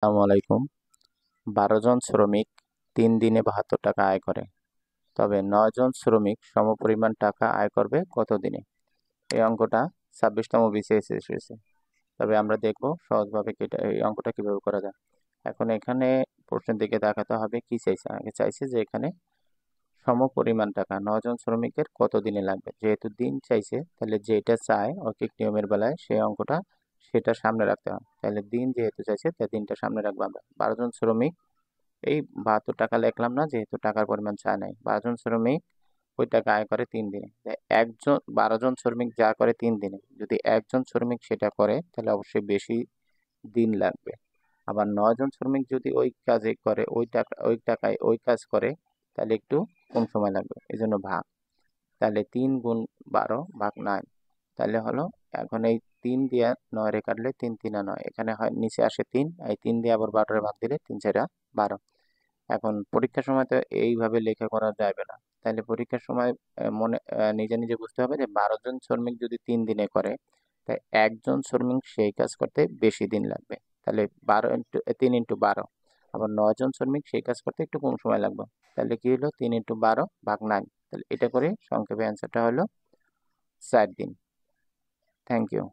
আসসালামু আলাইকুম। 12 জন শ্রমিক 3 দিনে 72 টাকা আয় করে, তবে 9 জন শ্রমিক সমপরিমাণ টাকা আয় করবে কত দিনে? এই অঙ্কটা 26তম BCS এসেছে। তবে আমরা দেখব সহজভাবে এই অঙ্কটা কিভাবে করা যায়। এখন এখানে প্রশ্নের দিকে তাকাতে হবে। কি চাইছে? আগে চাইছে যে এখানে সমপরিমাণ টাকা 9 জন শ্রমিকের কত দিনে লাগবে। যেহেতু দিন চাইছে, তাহলে যেটা চায় অৌখিক নিয়মের বেলায় সেই অঙ্কটা সেটা সামনে রাখতে হয়। তাহলে দিন যেহেতু চাইছে, তাই দিনটা সামনে রাখবো আমরা। 12 জন শ্রমিক, এই 72 টাকা লিখলাম না, যেহেতু টাকার পরিমাণ চায় নাই। 12 জন শ্রমিক ওই টাকা আয় করে 3 দিনে। একজন 12 জন শ্রমিক যা করে 3 দিনে, যদি একজন শ্রমিক সেটা করে তাহলে অবশ্যই বেশি দিন লাগবে। আবার 9 জন শ্রমিক যদি ওই কাজে করে, ওই টাকায় ওই কাজ করে, তাহলে একটু কম সময় লাগবে। এই জন্য ভাগ। তাহলে 3 × 12 = 9। তাহলে হলো, এখন এই 3 দিয়ে 9 রে কাটলে 3 × 3 = 9। এখানে হয় নিচে আসে 3, এই 3 দিয়ে আবার 12 রে ভাগ দিলে 3 × 4 = 12। এখন পরীক্ষার সময় তো এইভাবে লেখা করা যাবে না। তাহলে পরীক্ষার সময় মনে নিজে নিজে বুঝতে হবে যে 12 জন শ্রমিক যদি 3 দিনে করে, তাই একজন শ্রমিক সেই কাজ করতে বেশি দিন লাগবে। তাহলে 3 × 12। আবার 9 জন শ্রমিক সেই কাজ করতে একটু কম সময় লাগবে। তাহলে কি হলো, 3 × 12 = 9। তাহলে এটা করে সংক্ষেপে অ্যান্সারটা হলো 4 দিন। Thank you.